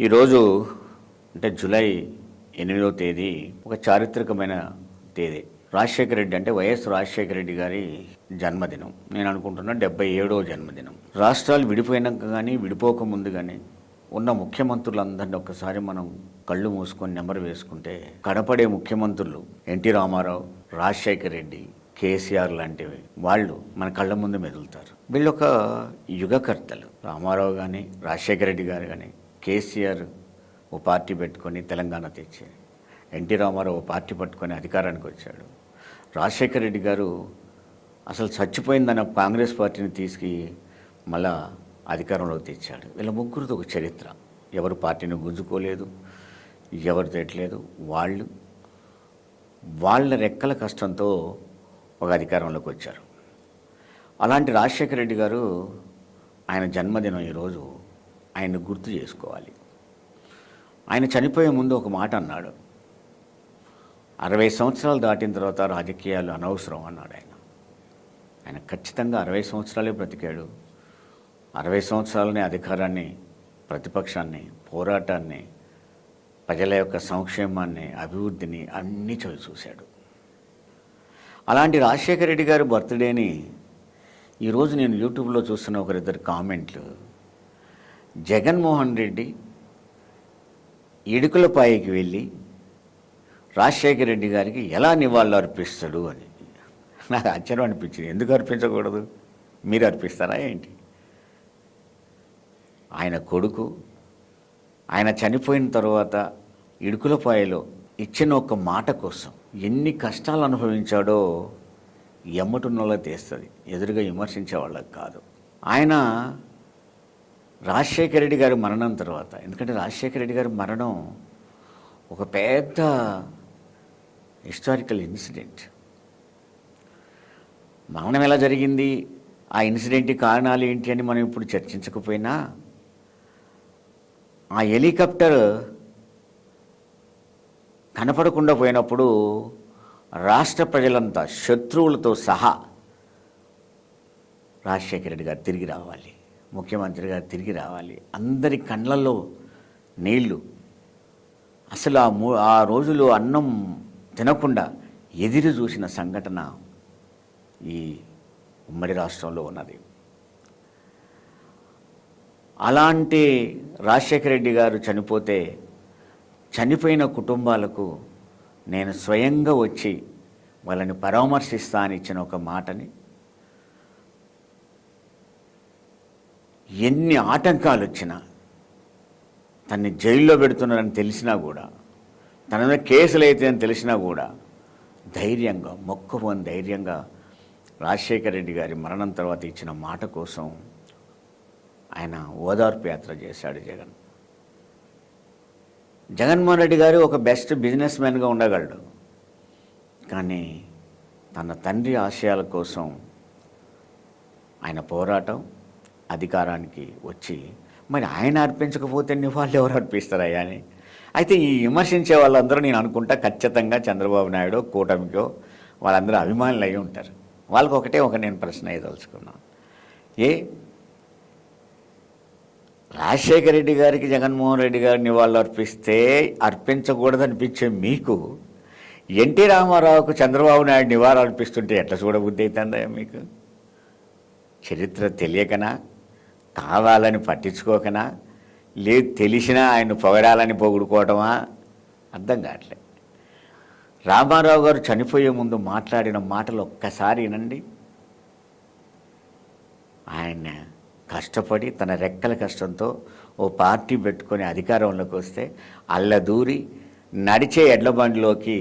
ఈరోజు అంటే జూలై 8వ తేదీ ఒక చారిత్రకమైన తేదీ. రాజశేఖర రెడ్డి అంటే వైఎస్ రాజశేఖర రెడ్డి గారి జన్మదినం. నేను అనుకుంటున్నా 77వ జన్మదినం. రాష్ట్రాలు విడిపోయినాక కానీ విడిపోక ముందు కానీ ఉన్న ముఖ్యమంత్రులందరినీ ఒక్కసారి మనం కళ్ళు మూసుకొని నెమరు వేసుకుంటే కనపడే ముఖ్యమంత్రులు ఎన్టీ రామారావు, రాజశేఖర రెడ్డి, కేసీఆర్ లాంటివి వాళ్ళు మన కళ్ళ ముందు మెదులుతారు. వీళ్ళు ఒక యుగకర్తలు. రామారావు కానీ రాజశేఖర రెడ్డి గారు కానీ, కేసీఆర్ ఓ పార్టీ పెట్టుకొని తెలంగాణ తెచ్చి, ఎన్టీ రామారావు ఓ పార్టీ పట్టుకొని అధికారానికి వచ్చాడు. రాజశేఖర రెడ్డి గారు అసలు చచ్చిపోయిందన్న కాంగ్రెస్ పార్టీని తీసుకు మళ్ళా అధికారంలోకి తెచ్చాడు. వీళ్ళ ముగ్గురితో ఒక చరిత్ర. ఎవరు పార్టీని గుంజుకోలేదు, ఎవరు తెట్లేదు. వాళ్ళ రెక్కల కష్టంతో ఒక అధికారంలోకి వచ్చారు. అలాంటి రాజశేఖర రెడ్డి గారు ఆయన జన్మదినం ఈరోజు ఆయన్ని గుర్తు చేసుకోవాలి. ఆయన చనిపోయే ముందు ఒక మాట అన్నాడు. 60 సంవత్సరాలు దాటిన తర్వాత రాజకీయాలు అనవసరం అన్నాడు ఆయన ఖచ్చితంగా 60 సంవత్సరాలే బ్రతికాడు. 60 సంవత్సరాలనే అధికారాన్ని, ప్రతిపక్షాన్ని, పోరాటాన్ని, ప్రజల యొక్క సంక్షేమాన్ని, అభివృద్ధిని అన్నీ చూశాడు. అలాంటి రాజశేఖర రెడ్డి గారి బర్త్డేని ఈరోజు నేను యూట్యూబ్లో చూస్తున్న ఒకరిద్దరు కామెంట్లు, జగన్మోహన్ రెడ్డి ఇడుకులపాయికి వెళ్ళి రాజశేఖర రెడ్డి గారికి ఎలా నివాళులు అర్పిస్తాడు అని. నాకు ఆశ్చర్యం అనిపించింది. ఎందుకు అర్పించకూడదు? మీరు అర్పిస్తారా ఏంటి? ఆయన కొడుకు ఆయన చనిపోయిన తర్వాత ఇడుకులపాయలో ఇచ్చిన ఒక మాట కోసం ఎన్ని కష్టాలు అనుభవించాడో ఎమ్మటున్నోళ్ళ తీస్తుంది, ఎదురుగా విమర్శించే వాళ్ళకి కాదు. ఆయన రాజశేఖర రెడ్డి గారి మరణం తర్వాత, ఎందుకంటే రాజశేఖర రెడ్డి గారి మరణం ఒక పెద్ద హిస్టారికల్ ఇన్సిడెంట్. మరణం ఎలా జరిగింది, ఆ ఇన్సిడెంట్ కారణాలు ఏంటి అని మనం ఇప్పుడు చర్చించకపోయినా, ఆ హెలికాప్టర్ కనపడకుండా పోయినప్పుడు రాష్ట్ర ప్రజలంతా శత్రువులతో సహా రాజశేఖర రెడ్డి గారు తిరిగి రావాలి, ముఖ్యమంత్రి గారు తిరిగి రావాలి, అందరి కళ్ళల్లో నీళ్లు. అసలు ఆ రోజులో అన్నం తినకుండా ఎదురు చూసిన సంఘటన ఈ ఉమ్మడి రాష్ట్రంలో ఉన్నది. అలాంటి రాజశేఖర రెడ్డి గారు చనిపోతే చనిపోయిన కుటుంబాలకు నేను స్వయంగా వచ్చి వాళ్ళని పరామర్శిస్తా అని ఇచ్చిన ఒక మాటని ఎన్ని ఆటంకాలు వచ్చినా, తన్ని జైల్లో పెడుతున్నారని తెలిసినా కూడా, తన మీద కేసులు అయితే అని తెలిసినా కూడా ధైర్యంగా, మొక్కబోని ధైర్యంగా రాజశేఖర రెడ్డి గారి మరణం తర్వాత ఇచ్చిన మాట కోసం ఆయన ఓదార్పు యాత్ర చేశాడు జగన్మోహన్ రెడ్డి గారు ఒక బెస్ట్ బిజినెస్ మ్యాన్గా ఉండగలడు, కానీ తన తండ్రి ఆశయాల కోసం ఆయన పోరాటం, అధికారానికి వచ్చి మరి ఆయన అర్పించకపోతే వాళ్ళు ఎవరు అర్పిస్తారయ్యా అని. అయితే ఈ విమర్శించే వాళ్ళందరూ నేను అనుకుంటా ఖచ్చితంగా చంద్రబాబు నాయుడు, కూటమికో వాళ్ళందరూ అభిమానులు అయి ఉంటారు. వాళ్ళకి ఒక నేను ప్రశ్న వేయదలుచుకున్నాను. రాజశేఖర రెడ్డి గారికి జగన్మోహన్ రెడ్డి గారు నివాళులు అర్పిస్తే అర్పించకూడదనిపించే మీకు ఎన్టీ రామారావుకు చంద్రబాబు నాయుడు నివాళులు అర్పిస్తుంటే ఎట్లా చూడబుద్ధి అవుతుందా మీకు? చరిత్ర తెలియకనా, కావాలని పట్టించుకోకనా, లేదు తెలిసినా ఆయన పొగడాలని పొగుడుకోవటమా? అర్థం కావట్లే. రామారావు గారు చనిపోయే ముందు మాట్లాడిన మాటలు ఒక్కసారి వినండి. ఆయన కష్టపడి తన రెక్కల కష్టంతో ఓ పార్టీ పెట్టుకొని అధికారంలోకి వస్తే అల్లదూరి నడిచే ఎడ్ల బండిలోకి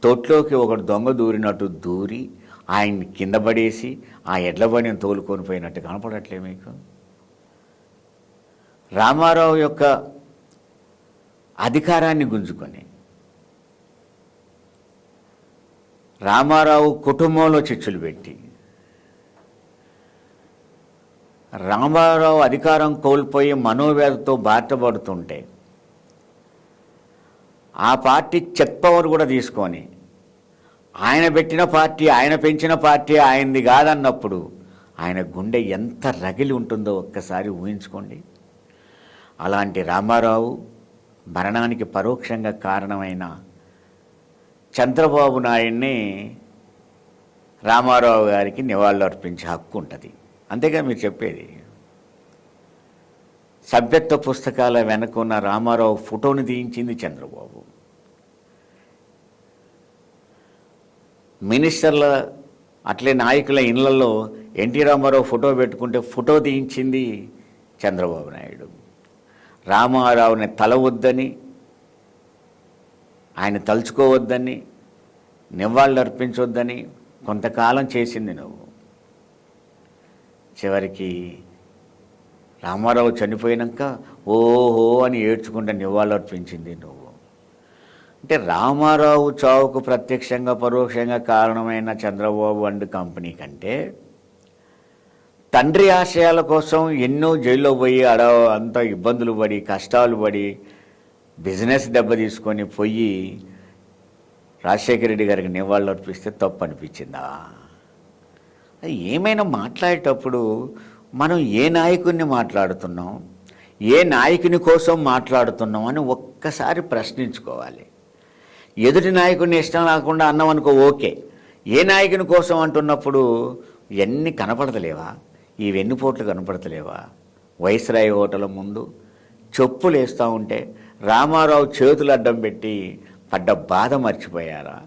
తొట్లోకి ఒకడు దొంగ దూరినట్టు దూరి ఆయన్ని కింద పడేసి ఆ ఎడ్ల బండిని తోలుకొని పోయినట్టు కనపడట్లే మీకు? రామారావు యొక్క అధికారాన్ని గుంజుకొని, రామారావు కుటుంబంలో చిచ్చులు పెట్టి, రామారావు అధికారం కోల్పోయి మనోవ్యాధితో బాధపడుతుంటే ఆ పార్టీ చెక్ పవర్ కూడా తీసుకొని ఆయన పెట్టిన పార్టీ, ఆయన పెంచిన పార్టీ ఆయనది కాదన్నప్పుడు ఆయన గుండె ఎంత రగిలి ఉంటుందో ఒక్కసారి ఊహించుకోండి. అలాంటి రామారావు మరణానికి పరోక్షంగా కారణమైన చంద్రబాబు నాయుడిని రామారావు గారికి నివాళులు అర్పించే హక్కు ఉంటుంది. అంతేగా మీరు చెప్పేది. సభ్యత్వ పుస్తకాల వెనక ఉన్న రామారావు ఫోటోని తీయించింది చంద్రబాబు. మినిస్టర్ల అట్లే నాయకుల ఇళ్లలో ఎన్టీ రామారావు ఫోటో పెట్టుకుంటే ఫోటో తీయించింది చంద్రబాబు నాయుడు. రామారావుని తలవద్దని, ఆయన తలుచుకోవద్దని, నివాళులు అర్పించొద్దని కొంతకాలం చేసింది నువ్వు. చివరికి రామారావు చనిపోయినాక ఓహో అని ఏడ్చుకుంటే నివాళులు అర్పించింది నువ్వు. అంటే రామారావు చావుకు ప్రత్యక్షంగా పరోక్షంగా కారణమైన చంద్రబాబు అండ్ కంపెనీ కంటే తండ్రి ఆశయాల కోసం ఎన్నో జైల్లో పోయి అంత ఇబ్బందులు పడి కష్టాలు పడి బిజినెస్ దెబ్బ తీసుకొని పోయి రాజశేఖర రెడ్డి గారికి నివాళులు అర్పిస్తే తప్పు అనిపించిందా? ఏమైనా మాట్లాడేటప్పుడు మనం ఏ నాయకుడిని మాట్లాడుతున్నాం, ఏ నాయకుని కోసం మాట్లాడుతున్నాం అని ఒక్కసారి ప్రశ్నించుకోవాలి. ఎదుటి నాయకుడిని ఇష్టం లేకుండా అన్నాం అనుకో, ఓకే. ఏ నాయకుని కోసం అంటున్నప్పుడు ఇవన్నీ కనపడతలేవా? ఈ వెన్నుపోట్లు కనపడతలేవా? వైస్రాయ్ హోటల్ ముందు చెప్పులు వేస్తూ ఉంటే రామారావు చేతులు అడ్డం పెట్టి పడ్డ బాధ మర్చిపోయారా?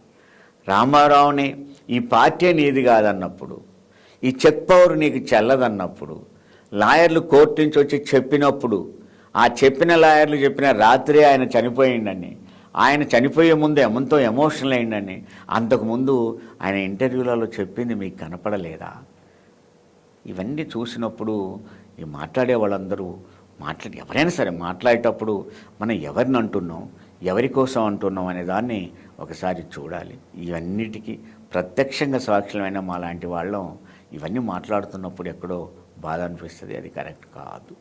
రామారావుని ఈ పార్టీ నీది కాదన్నప్పుడు, ఈ చెక్ పవర్ నీకు చెల్లదన్నప్పుడు, లాయర్లు కోర్టు నుంచి వచ్చి చెప్పినప్పుడు, ఆ చెప్పిన లాయర్లు చెప్పిన రాత్రి ఆయన చనిపోయిండని, ఆయన చనిపోయే ముందు ఎంతో ఎమోషనల్ అయిందని అంతకుముందు ఆయన ఇంటర్వ్యూలలో చెప్పింది మీకు కనపడలేదా? ఇవన్నీ చూసినప్పుడు ఈ మాట్లాడే వాళ్ళందరూ ఎవరైనా సరే మాట్లాడేటప్పుడు మనం ఎవరిని అంటున్నాం, ఎవరి కోసం అంటున్నాం అనే దాన్ని ఒకసారి చూడాలి. ఇవన్నిటికీ ప్రత్యక్షంగా సాక్షులమైన మా లాంటి వాళ్ళం ఇవన్నీ మాట్లాడుతున్నప్పుడు ఎక్కడో బాధ అనిపిస్తుంది. అది కరెక్ట్ కాదు.